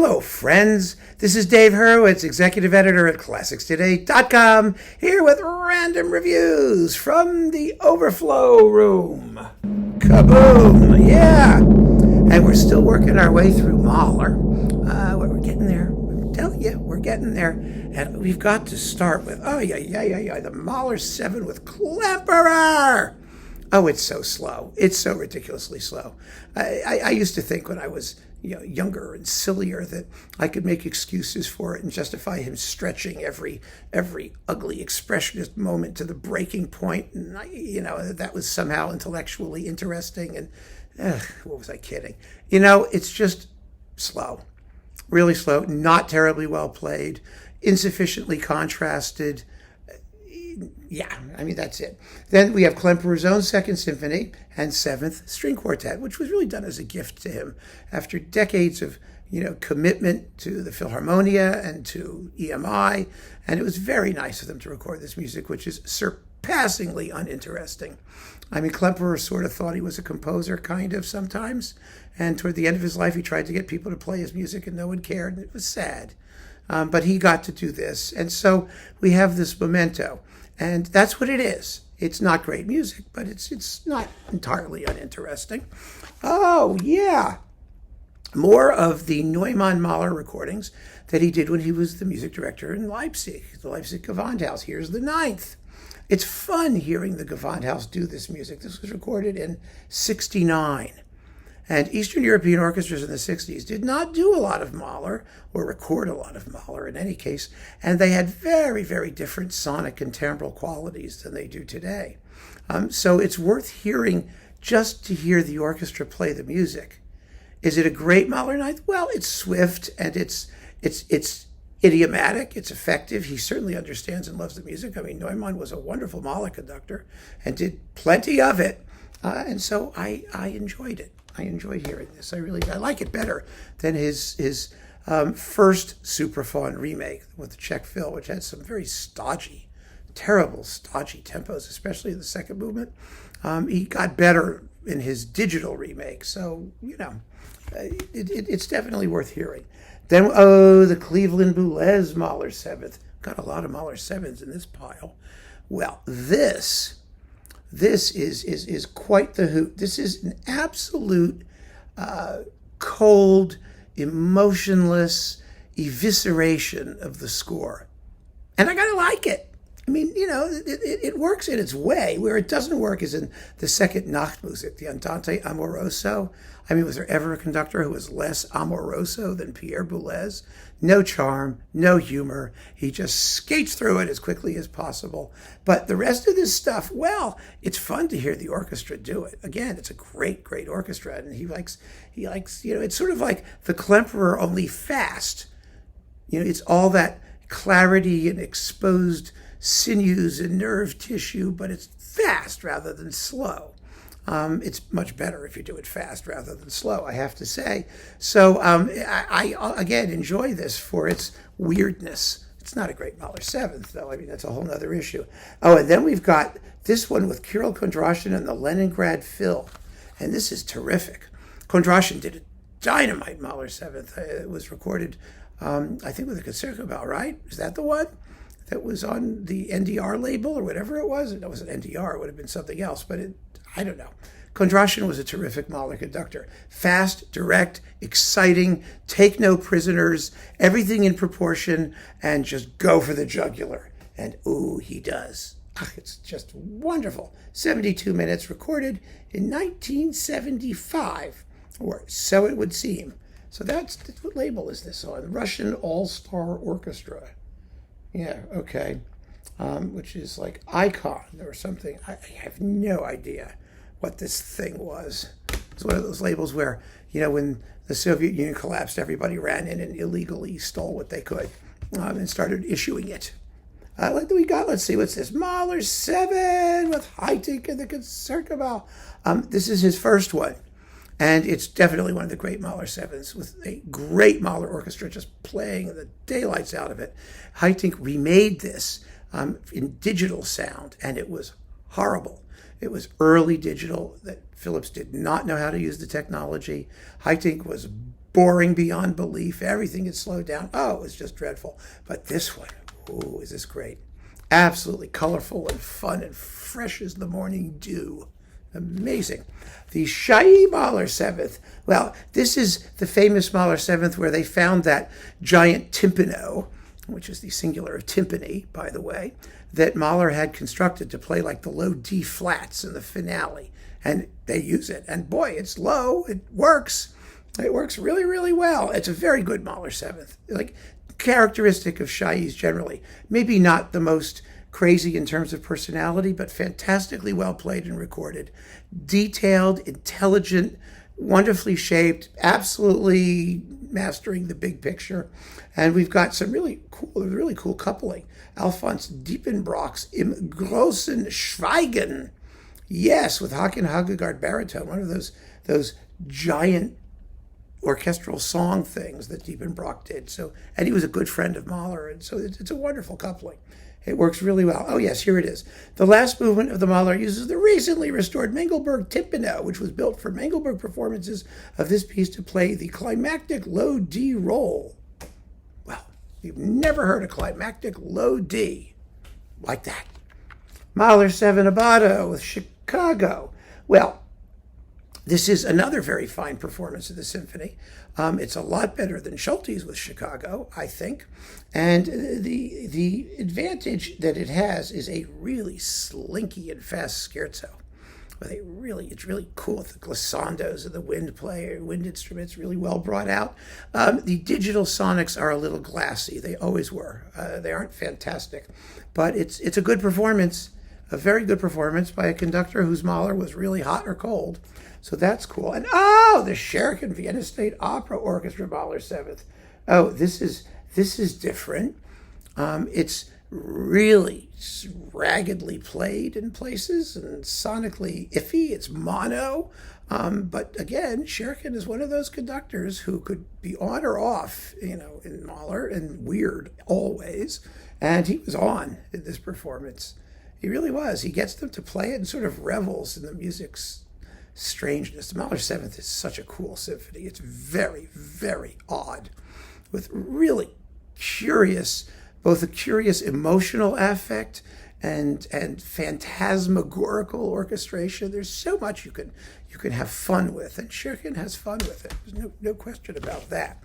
Hello, friends. This is Dave Hurwitz, executive editor at ClassicsToday.com, here with random reviews from the Overflow room. Kaboom! Yeah! And we're still working our way through Mahler. We're getting there. I'm telling you, we're getting there. And we've got to start with, the Mahler 7 with Klemperer! Oh, it's so slow. It's so ridiculously slow. I used to think when I was younger and sillier that I could make excuses for it and justify him stretching every ugly expressionist moment to the breaking point, and that was somehow intellectually interesting. And what was I kidding? It's just slow, really slow, not terribly well played, insufficiently contrasted. Yeah, that's it. Then we have Klemperer's own Second Symphony and Seventh String Quartet, which was really done as a gift to him after decades of, commitment to the Philharmonia and to EMI. And it was very nice of them to record this music, which is surpassingly uninteresting. Klemperer sort of thought he was a composer, kind of, sometimes. And toward the end of his life, he tried to get people to play his music, and no one cared, and it was sad. But he got to do this. And so we have this memento. And that's what it is. It's not great music, but it's not entirely uninteresting. Oh, yeah. More of the Neumann Mahler recordings that he did when he was the music director in Leipzig, the Leipzig Gewandhaus. Here's the ninth. It's fun hearing the Gewandhaus do this music. This was recorded in '69. And Eastern European orchestras in the 60s did not do a lot of Mahler, or record a lot of Mahler in any case, and they had very, very different sonic and timbral qualities than they do today. So it's worth hearing just to hear the orchestra play the music. Is it a great Mahler ninth? Well, it's swift, and it's idiomatic, it's effective. He certainly understands and loves the music. Neumann was a wonderful Mahler conductor and did plenty of it, and so I enjoyed it. I enjoyed hearing this. I like it better than his first Supraphon remake with the Czech fill, which had some very terrible stodgy tempos, especially in the second movement. He got better in his digital remake, so it's definitely worth hearing. Then the Cleveland Boulez Mahler 7th. Got a lot of Mahler 7s in this pile. Well, this is quite the hoot. This is an absolute cold, emotionless evisceration of the score. And I gotta like it. It works in its way. Where it doesn't work is in the second Nachtmusik, the Andante Amoroso. Was there ever a conductor who was less amoroso than Pierre Boulez? No charm, no humor. He just skates through it as quickly as possible. But the rest of this stuff, well, it's fun to hear the orchestra do it. Again, it's a great, great orchestra, and he likes, it's sort of like the Klemperer, only fast. It's all that clarity and exposed sinews and nerve tissue, but it's fast rather than slow. It's much better if you do it fast rather than slow, I have to say. So I again enjoy this for its weirdness. It's not a great Mahler 7th, though. That's a whole other issue. Oh, and then we've got this one with Kirill Kondrashin and the Leningrad Phil. And this is terrific. Kondrashin did a dynamite Mahler 7th. It was recorded, I think, with a Concertgebouw, right? Is that the one? That was on the NDR label or whatever it was. It wasn't NDR, it would have been something else, but I don't know. Kondrashin was a terrific Mahler conductor. Fast, direct, exciting, take no prisoners, everything in proportion, and just go for the jugular. And ooh, he does. It's just wonderful. 72 minutes, recorded in 1975, or so it would seem. So that's what label is this on? Russian All-Star Orchestra. Yeah, okay. Which is like Icon or something. I have no idea what this thing was. It's one of those labels where, when the Soviet Union collapsed, everybody ran in and illegally stole what they could and started issuing it. Let's see, what's this? Mahler 7 with Haitink and the Concertgebouw. This is his first one. And it's definitely one of the great Mahler 7s with a great Mahler orchestra just playing the daylights out of it. Haitink remade this in digital sound, and it was horrible. It was early digital that Philips did not know how to use the technology. Haitink was boring beyond belief. Everything is slowed down. Oh, it was just dreadful. But this one, ooh, is this great. Absolutely colorful and fun and fresh as the morning dew. Amazing. The Chailly Mahler 7th. Well, this is the famous Mahler 7th where they found that giant timpano, which is the singular of timpani, by the way, that Mahler had constructed to play like the low D flats in the finale. And they use it. And boy, it's low. It works. It works really, really well. It's a very good Mahler 7th. Like, characteristic of Chailly's generally. Maybe not the most crazy in terms of personality, but fantastically well played and recorded. Detailed, intelligent, wonderfully shaped, absolutely mastering the big picture. And we've got some really cool coupling. Alphonse Diepenbrock's Im großen Schweigen. Yes, with Hakan Hagegard baritone, one of those giant orchestral song things that Diepenbrock did. So, and he was a good friend of Mahler, and so it's a wonderful coupling. It works really well. Oh yes, here it is. The last movement of the Mahler uses the recently restored Mengelberg timpano, which was built for Mengelberg performances of this piece to play the climactic low D roll. Well, you've never heard a climactic low D like that. Mahler 7 Abbado with Chicago. Well, this is another very fine performance of the symphony. It's a lot better than Schulte's with Chicago, I think. And the advantage that it has is a really slinky and fast scherzo. It's really cool with the glissandos and the wind instruments, really well brought out. The digital sonics are a little glassy. They always were. They aren't fantastic. But it's a good performance, a very good performance by a conductor whose Mahler was really hot or cold. So that's cool. And the Schuricht and Vienna State Opera Orchestra Mahler 7th. Oh, this is different. It's really raggedly played in places and sonically iffy. It's mono. But again, Schuricht is one of those conductors who could be on or off, in Mahler, and weird always. And he was on in this performance. He really was. He gets them to play it and sort of revels in the music's strangeness. The Mahler 7th is such a cool symphony. It's very, very odd, with really both a curious emotional affect and phantasmagorical orchestration. There's so much you can have fun with, and Schuricht has fun with it. There's no question about that.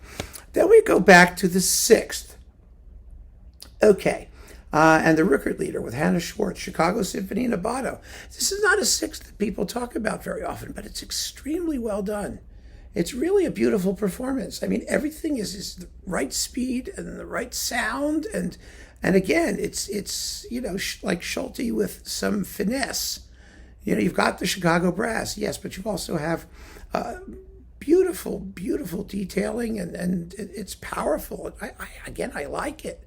Then we go back to the 6th. Okay. And the Rückert with Hannah Schwartz, Chicago Symphony and Abbado. This is not a 6th that people talk about very often, but it's extremely well done. It's really a beautiful performance. I mean, everything is the right speed and the right sound, and again, it's like Schulte with some finesse. You've got the Chicago brass, yes, but you also have beautiful, beautiful detailing, and it's powerful. I like it.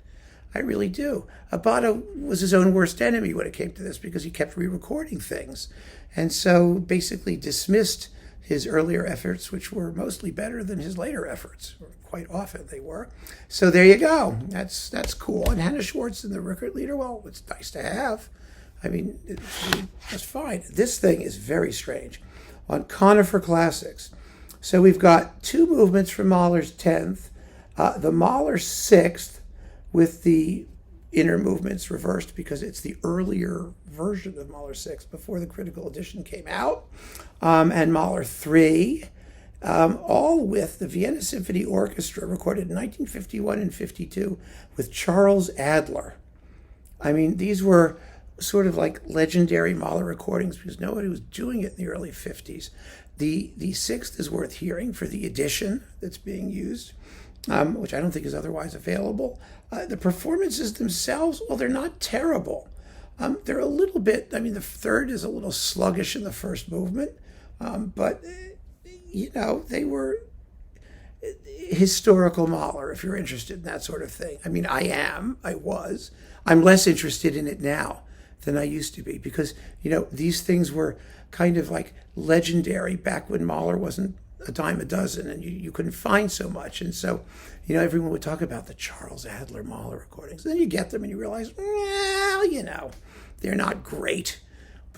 I really do. Abbado was his own worst enemy when it came to this because he kept re-recording things, and so basically dismissed his earlier efforts, which were mostly better than his later efforts. Quite often they were. So there you go. That's cool. And Hannah Schwartz and the Rückert, well, it's nice to have. I mean, it's fine. This thing is very strange. On Conifer Classics. So we've got two movements from Mahler's 10th, the Mahler 6th, with the inner movements reversed because it's the earlier version of Mahler 6 before the critical edition came out, and Mahler 3, all with the Vienna Symphony Orchestra, recorded in 1951 and 52 with Charles Adler. I mean, these were sort of like legendary Mahler recordings because nobody was doing it in the early 50s. The 6th is worth hearing for the edition that's being used, which I don't think is otherwise available. The performances themselves, well, they're not terrible. They're a little bit, the 3rd is a little sluggish in the first movement, but, they were historical Mahler, if you're interested in that sort of thing. I was. I'm less interested in it now than I used to be because, these things were kind of like legendary back when Mahler wasn't a dime a dozen and you couldn't find so much. And so, everyone would talk about the Charles Adler Mahler recordings. Then you get them and you realize, well, they're not great.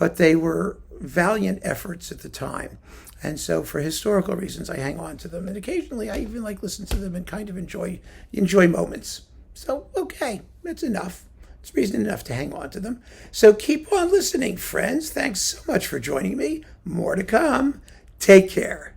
but they were valiant efforts at the time. And so for historical reasons, I hang on to them. And occasionally I even listen to them and kind of enjoy moments. So, okay, that's enough. It's reason enough to hang on to them. So keep on listening, friends. Thanks so much for joining me. More to come. Take care.